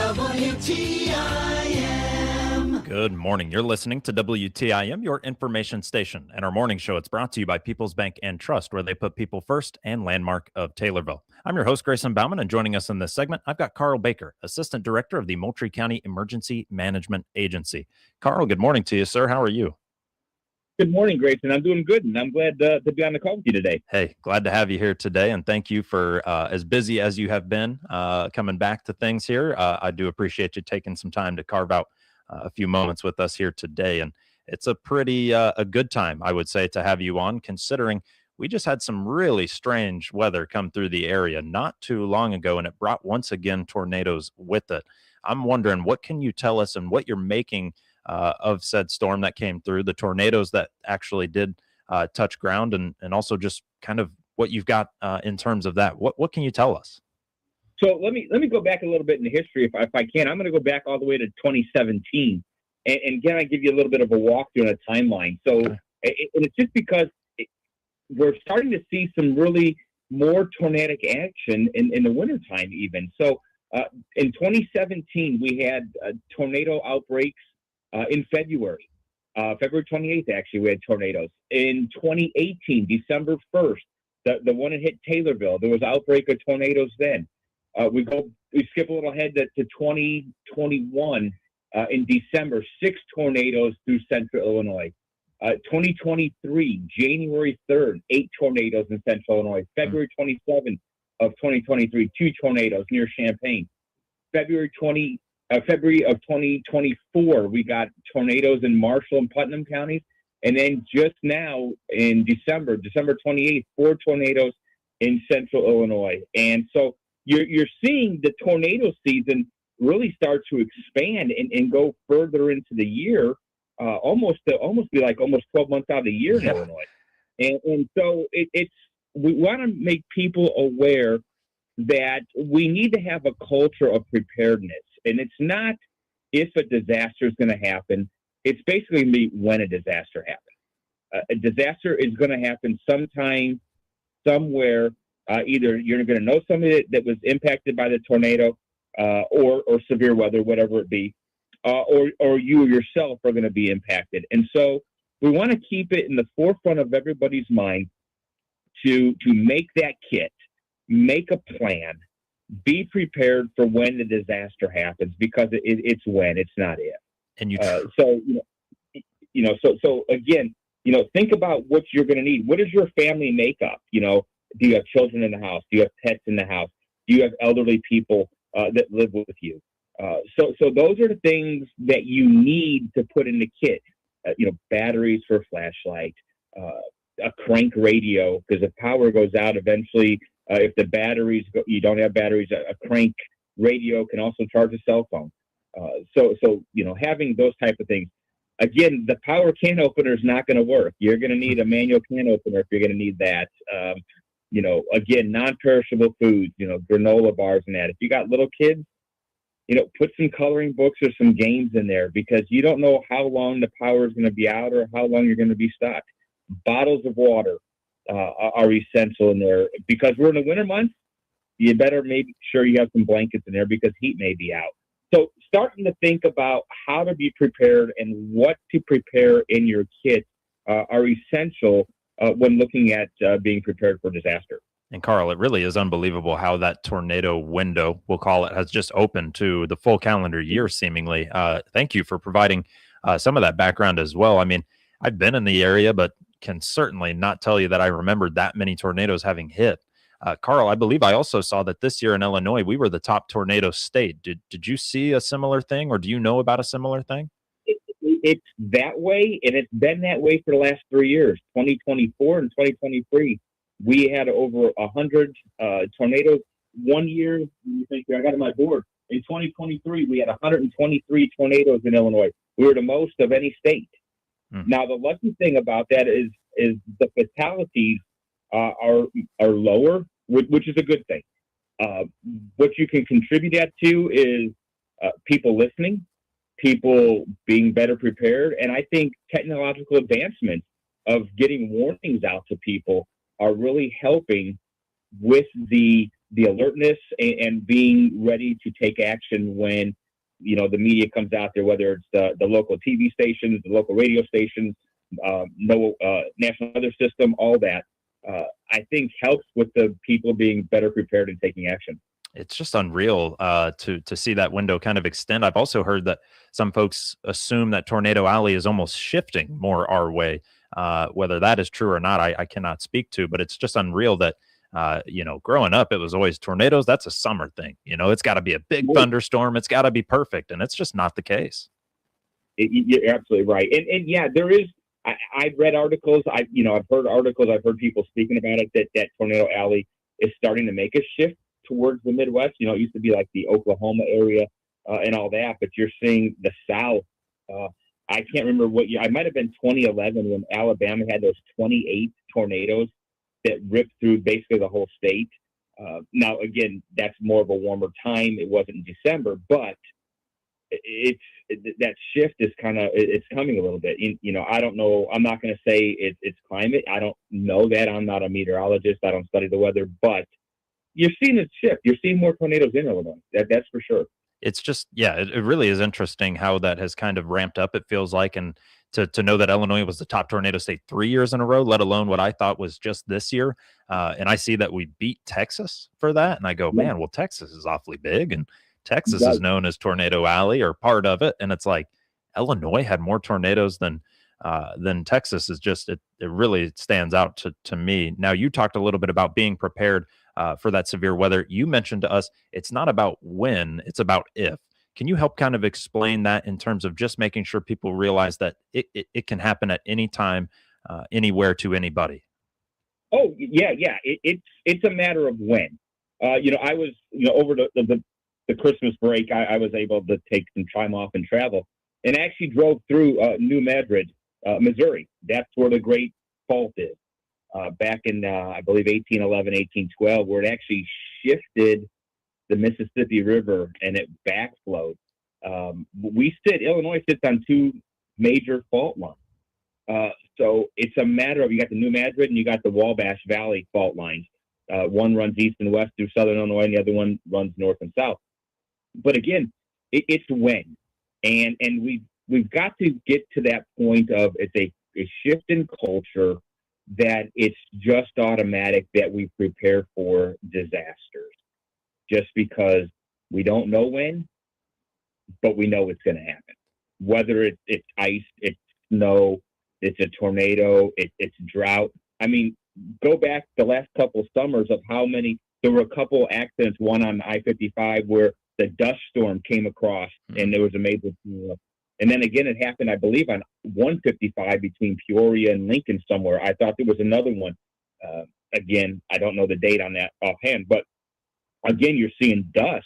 WTIM. Good morning. You're listening to WTIM, your information station, and our morning show. It's brought to you by People's Bank and Trust, where they put people first, and Landmark of Taylorville. I'm your host, Grayson Bauman, and joining us in this segment, I've got Carl Baker, Assistant Director of the Moultrie County Emergency Management Agency. Carl, good morning to you, sir. How are you? Good morning, Grayson. I'm doing good, and I'm glad to be on the call with you today. Hey, glad to have you here today, and thank you for as busy as you have been coming back to things here. I do appreciate you taking some time to carve out a few moments with us here today, and it's a pretty a good time, I would say, to have you on, considering we just had some really strange weather come through the area not too long ago, and it brought once again tornadoes with it. I'm wondering, what can you tell us and what you're making of said storm that came through, the tornadoes that actually did touch ground, and also just kind of what you've got in terms of that. What can you tell us? So let me go back a little bit in the history, if I can. I'm going to go back all the way to 2017, and again, I give you a little bit of a walkthrough and a timeline. So, Okay. And it's just because we're starting to see some really more tornadic action in the wintertime even. So in 2017, we had tornado outbreaks in February. February 28th, actually, we had tornadoes. In 2018, December 1st, the one that hit Taylorville, there was an outbreak of tornadoes then. We skip a little ahead to 2021. In December, 6 tornadoes through central Illinois. 2023, January 3rd, 8 tornadoes in central Illinois. February 27th of 2023, 2 tornadoes near Champaign. February of 2024, we got tornadoes in Marshall and Putnam counties. And then just now in December 28th, 4 tornadoes in central Illinois. And so you're seeing the tornado season really start to expand and go further into the year, almost be like almost 12 months out of the year in Illinois. And so we want to make people aware that we need to have a culture of preparedness. And it's not if a disaster is going to happen. It's basically going to be when a disaster happens. A disaster is going to happen sometime, somewhere. Either you're going to know somebody that was impacted by the tornado or severe weather, whatever it be, or you yourself are going to be impacted. And so we want to keep it in the forefront of everybody's mind to make that kit, make a plan, be prepared for when the disaster happens, because it's when, it's not if. And you so again, think about what you're going to need. What is your family makeup? Do you have children in the house? Do you have pets in the house? Do you have elderly people that live with you? So those are the things that you need to put in the kit. Batteries for a flashlight, a crank radio, because if power goes out eventually, if the batteries you don't have batteries, a crank radio can also charge a cell phone. So having those type of things. Again, the power can opener is not going to work. You're going to need a manual can opener if you're going to need that. Again, non-perishable foods, granola bars and that. If you got little kids, put some coloring books or some games in there, because you don't know how long the power is going to be out or how long you're going to be stuck. Bottles of water are essential in there, because we're in the winter months. You better make sure you have some blankets in there, because heat may be out. So starting to think about how to be prepared and what to prepare in your kit are essential when looking at being prepared for disaster. And Carl, it really is unbelievable how that tornado window, we'll call it, has just opened to the full calendar year, seemingly. Thank you for providing some of that background as well. I mean, I've been in the area, but can certainly not tell you that I remember that many tornadoes having hit. Carl, I believe I also saw that this year in Illinois, we were the top tornado state. Did you see a similar thing, or do you know about a similar thing? It's that way, and it's been that way for the last 3 years. 2024 and 2023, we had over 100 tornadoes. 1 year, I got it on my board. In 2023, we had 123 tornadoes in Illinois. We were the most of any state. Now, the lucky thing about that is the fatalities are lower, which is a good thing. What you can contribute that to is people listening, people being better prepared, and I think technological advancements of getting warnings out to people are really helping with the the alertness and being ready to take action when, the media comes out there, whether it's the local TV stations, the local radio stations, National Weather System, all that, I think helps with the people being better prepared and taking action. It's just unreal to see that window kind of extend. I've also heard that some folks assume that Tornado Alley is almost shifting more our way. Whether that is true or not, I cannot speak to, but it's just unreal that, growing up, it was always tornadoes. That's a summer thing. It's got to be a big thunderstorm. It's got to be perfect. And it's just not the case. You're absolutely right. And yeah, there is, I've read articles. I've heard articles. I've heard people speaking about it, that Tornado Alley is starting to make a shift towards the Midwest. It used to be like the Oklahoma area and all that, but you're seeing the South. I can't remember what year. I might have been 2011 when Alabama had those 28 tornadoes that ripped through basically the whole state. Now, again, that's more of a warmer time. It wasn't in December, but that shift is it's coming a little bit. I don't know. I'm not going to say it's climate. I don't know that. I'm not a meteorologist. I don't study the weather, but you're seeing a shift. You're seeing more tornadoes in Illinois. That's for sure. It's just, yeah, it really is interesting how that has kind of ramped up, it feels like. And to know that Illinois was the top tornado state 3 years in a row, let alone what I thought was just this year. And I see that we beat Texas for that. And I go, man, well, Texas is awfully big. And Texas is known as Tornado Alley, or part of it. And it's like Illinois had more tornadoes than Texas. Is just, it really stands out to me. Now, you talked a little bit about being prepared for that severe weather. You mentioned to us, it's not about when, it's about if. Can you help kind of explain that in terms of just making sure people realize that it can happen at any time, anywhere, to anybody? Oh, yeah. It's a matter of when. I was, over the Christmas break, I was able to take some time off and travel, and actually drove through New Madrid, Missouri. That's where the Great Fault is. Back in, I believe, 1811, 1812, where it actually shifted the Mississippi River and it backflowed. Illinois sits on two major fault lines. So it's a matter of, you got the New Madrid and you got the Wabash Valley fault lines. One runs east and west through southern Illinois, and the other one runs north and south. But again, it's when. And we've got to get to that point of, it's a shift in culture, that it's just automatic that we prepare for disasters, just because we don't know when, but we know it's going to happen. Whether it's ice, it's snow, it's a tornado, it's drought. I mean, go back the last couple of summers of there were a couple accidents, one on I-55 where the dust storm came across and there was a major, and then again, it happened, I believe, on 155 between Peoria and Lincoln somewhere. I thought there was another one. Again, I don't know the date on that offhand, but again, you're seeing dust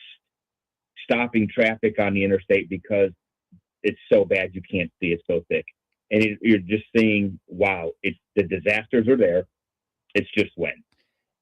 stopping traffic on the interstate because it's so bad you can't see. It's so thick. And you're just seeing, wow, the disasters are there. It's just when.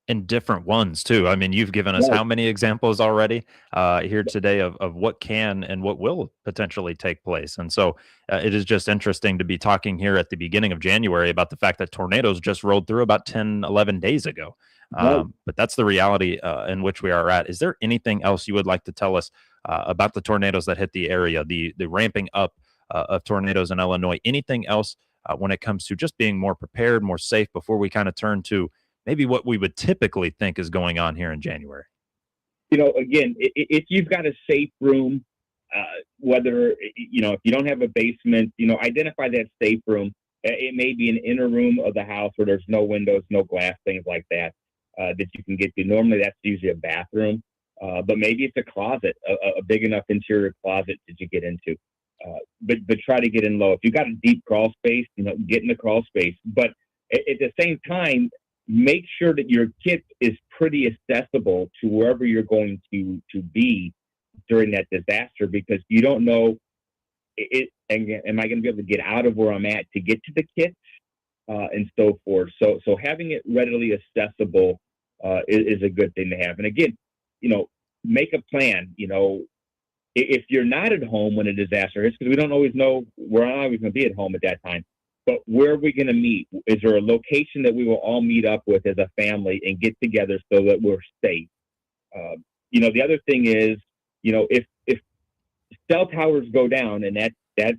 And different ones too. I mean, you've given us how many examples already here today of what can and what will potentially take place. And so it is just interesting to be talking here at the beginning of January about the fact that tornadoes just rolled through about 10, 11 days ago. But that's the reality in which we are at. Is there anything else you would like to tell us about the tornadoes that hit the area, the ramping up of tornadoes in Illinois? Anything else when it comes to just being more prepared, more safe, before we kind of turn to maybe what we would typically think is going on here in January? Again, if you've got a safe room, whether, if you don't have a basement, identify that safe room. It may be an inner room of the house where there's no windows, no glass, things like that, that you can get to. Normally that's usually a bathroom, but maybe it's a closet, a big enough interior closet that you get into. But try to get in low. If you got a deep crawl space, get in the crawl space. But at the same time, make sure that your kit is pretty accessible to wherever you're going to be during that disaster, because you don't know am I going to be able to get out of where I'm at to get to the kit and so forth. So having it readily accessible is a good thing to have. And again, make a plan. If you're not at home when a disaster hits, because we don't always know, we're not always going to be at home at that time. But where are we going to meet? Is there a location that we will all meet up with as a family and get together so that we're safe? The other thing is, if cell towers go down, and that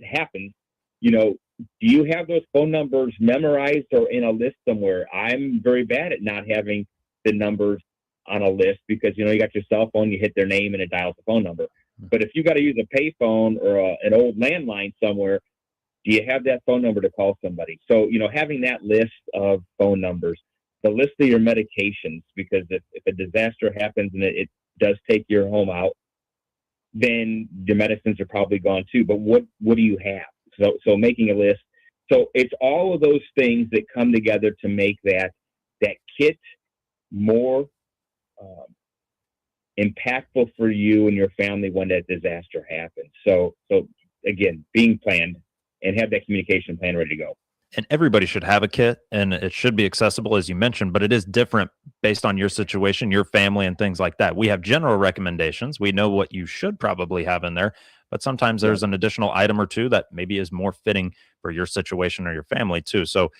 happens, do you have those phone numbers memorized or in a list somewhere? I'm very bad at not having the numbers on a list because, you got your cell phone, you hit their name and it dials the phone number. But if you got to use a payphone or an old landline somewhere, do you have that phone number to call somebody? So, having that list of phone numbers, the list of your medications, because if a disaster happens and it does take your home out, then the medicines are probably gone too. But what do you have? So making a list. So it's all of those things that come together to make that kit more impactful for you and your family when that disaster happens. So again, being planned and have that communication plan ready to go. And everybody should have a kit, and it should be accessible, as you mentioned, but it is different based on your situation, your family, and things like that. We have general recommendations. We know what you should probably have in there, but sometimes there's an additional item or two that maybe is more fitting for your situation or your family too. So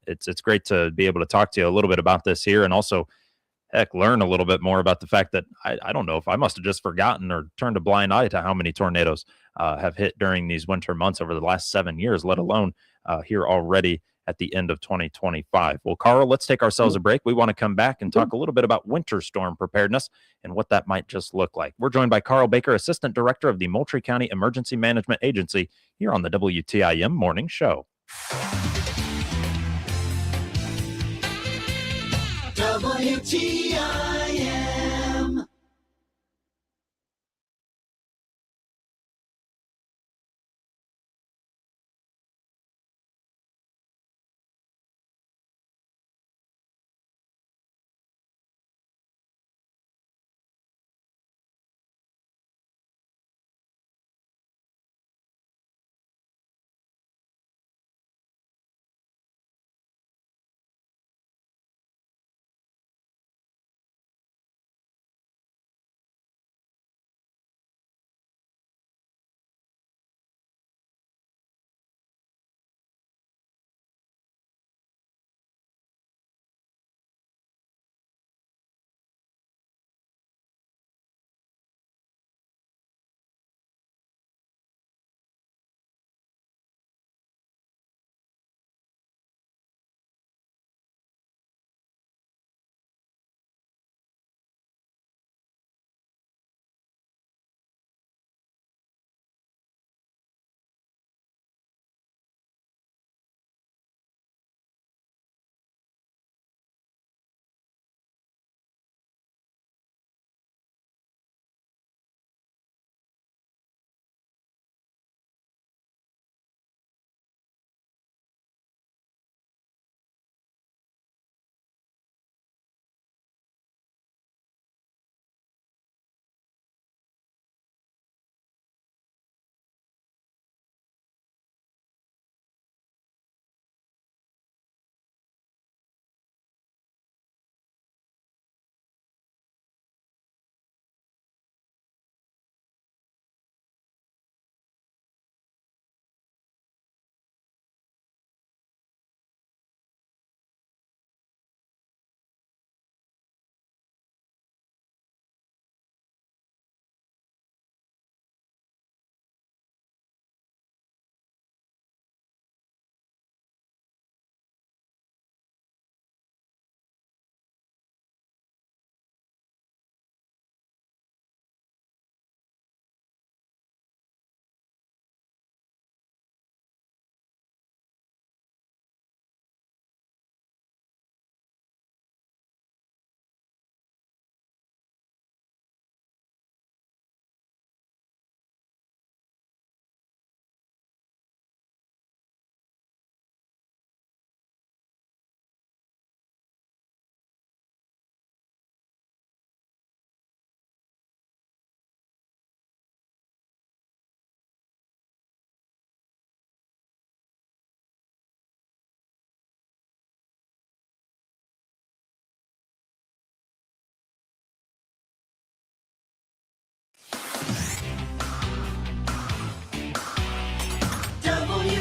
it's great to be able to talk to you a little bit about this here, and also learn a little bit more about the fact that I don't know if I must have just forgotten or turned a blind eye to how many tornadoes have hit during these winter months over the last 7 years, let alone here already at the end of 2025. Well, Carl, let's take ourselves a break. We want to come back and talk a little bit about winter storm preparedness and what that might just look like. We're joined by Carl Baker, Assistant Director of the Moultrie County Emergency Management Agency, here on the WTIM Morning Show. WTIM.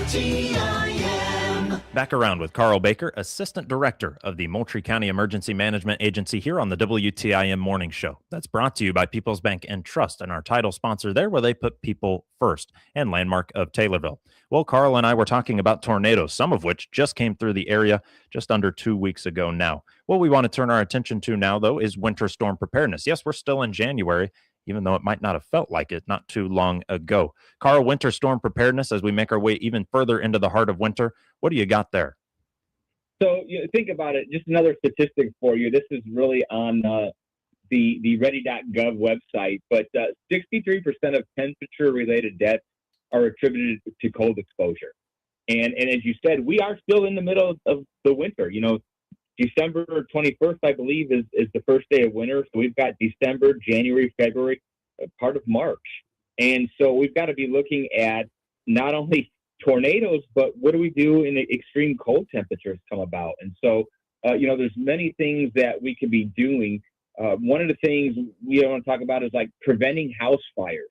WTIM. Back around with Carl Baker, Assistant Director of the Moultrie County Emergency Management Agency here on the WTIM Morning Show. That's brought to you by People's Bank and Trust and our title sponsor there where they put people first and Landmark of Taylorville. Well, Carl and I were talking about tornadoes, some of which just came through the area just under 2 weeks ago now. What we want to turn our attention to now, though, is winter storm preparedness. Yes, we're still in January, even though it might not have felt like it not too long ago. Carl, winter storm preparedness as we make our way even further into the heart of winter. What do you got there? So think about it. Just another statistic for you. This is really on the ready.gov website, but 63% of temperature-related deaths are attributed to cold exposure. And as you said, we are still in the middle of the winter. December 21st, I believe, is the first day of winter. So we've got December, January, February, part of March. And so we've got to be looking at not only tornadoes, but what do we do in the extreme cold temperatures come about? And so, there's many things that we could be doing. One of the things we want to talk about is like preventing house fires.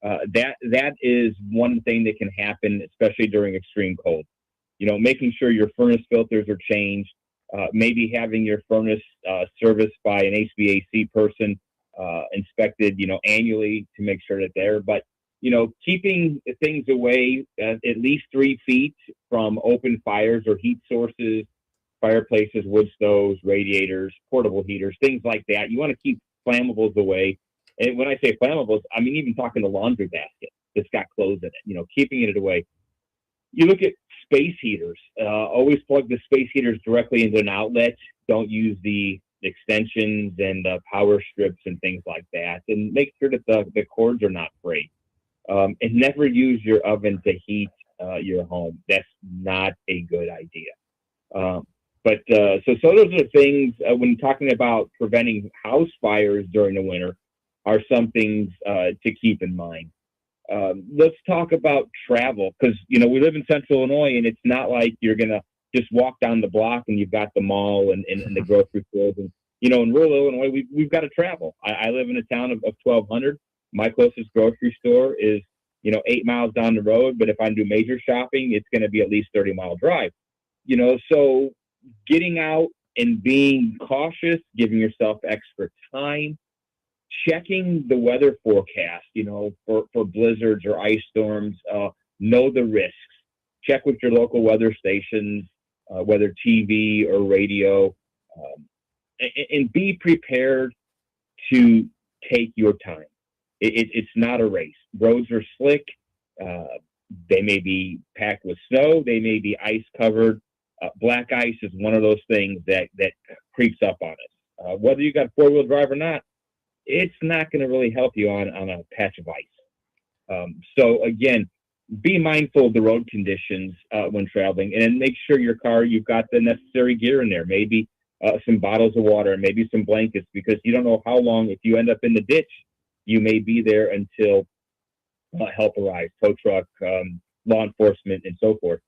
That is one thing that can happen, especially during extreme cold. Making sure your furnace filters are changed, maybe having your furnace serviced by an HVAC person, inspected, annually to make sure that they're, but keeping things away at least 3 feet from open fires or heat sources, fireplaces, wood stoves, radiators, portable heaters, things like that. You want to keep flammables away. And when I say flammables, I mean even talking the laundry basket that's got clothes in it, keeping it away. You look at space heaters. Always plug the space heaters directly into an outlet. Don't use the extensions and power strips and things like that. And make sure that the cords are not frayed. And never use your oven to heat your home. That's not a good idea. So those are the things when talking about preventing house fires during the winter are some things to keep in mind. Let's talk about travel because, we live in Central Illinois and it's not like you're going to just walk down the block and you've got the mall and the grocery stores. And, in rural Illinois, we've got to travel. I live in a town of 1,200. My closest grocery store is, 8 miles down the road. But if I do major shopping, it's going to be at least 30-mile drive. So getting out and being cautious, giving yourself extra time, checking the weather forecast, for blizzards or ice storms, know the risks. Check with your local weather stations, whether TV or radio, and be prepared to take your time. It's not a race. Roads are slick. They may be packed with snow. They may be ice covered. Black ice is one of those things that creeps up on us. Whether you got 4-wheel drive or not, it's not going to really help you on a patch of ice. So again, be mindful of the road conditions when traveling, and then make sure you've got the necessary gear in there. Maybe some bottles of water, maybe some blankets, because you don't know how long. If you end up in the ditch, you may be there until help arrives, tow truck, law enforcement, and so forth.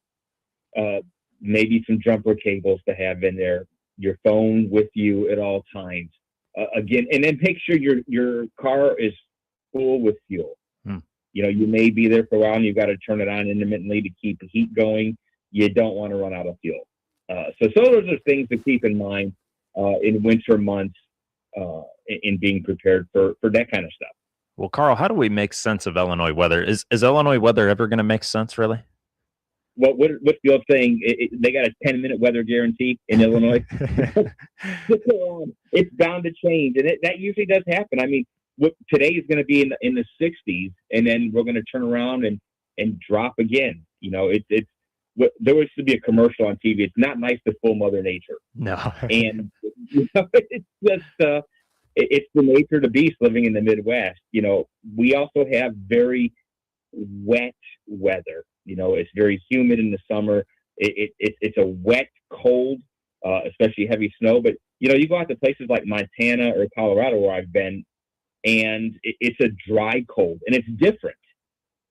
Maybe some jumper cables to have in there, your phone with you at all times. Again, and then make sure your car is full with fuel. You may be there for a while and you've got to turn it on intermittently to keep the heat going. You don't want to run out of fuel. So those are things to keep in mind in winter months in being prepared for that kind of stuff. Well, Carl, how do we make sense of Illinois weather? Is Illinois weather ever going to make sense, really? Well, what's the old saying? They got a 10-minute weather guarantee in Illinois. It's bound to change, and that usually does happen. I mean, today is going to be in the 60s, and then we're going to turn around and drop again. There used to be a commercial on TV. It's not nice to fool Mother Nature. No, and it's just it's the nature of the beast living in the Midwest. We also have very wet weather. It's very humid in the summer. It's a wet, cold, especially heavy snow. But, you go out to places like Montana or Colorado where I've been, and it's a dry cold, and it's different.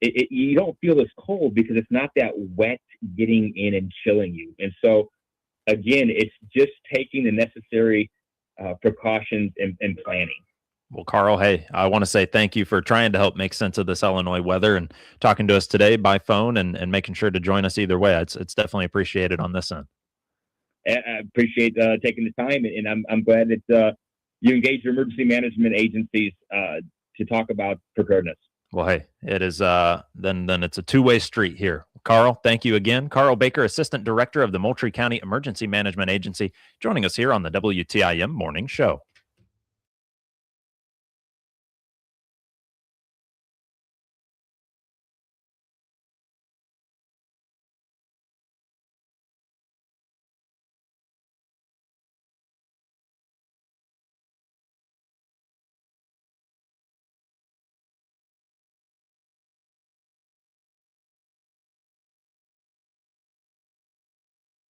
You don't feel as cold because it's not that wet getting in and chilling you. And so, again, it's just taking the necessary precautions and planning. Well, Carl, hey, I want to say thank you for trying to help make sense of this Illinois weather and talking to us today by phone and making sure to join us either way. It's definitely appreciated on this end. I appreciate taking the time, and I'm glad that you engage your emergency management agencies to talk about preparedness. Well, hey, it is then it's a two-way street here. Carl, thank you again. Carl Baker, Assistant Director of the Moultrie County Emergency Management Agency, joining us here on the WTIM Morning Show.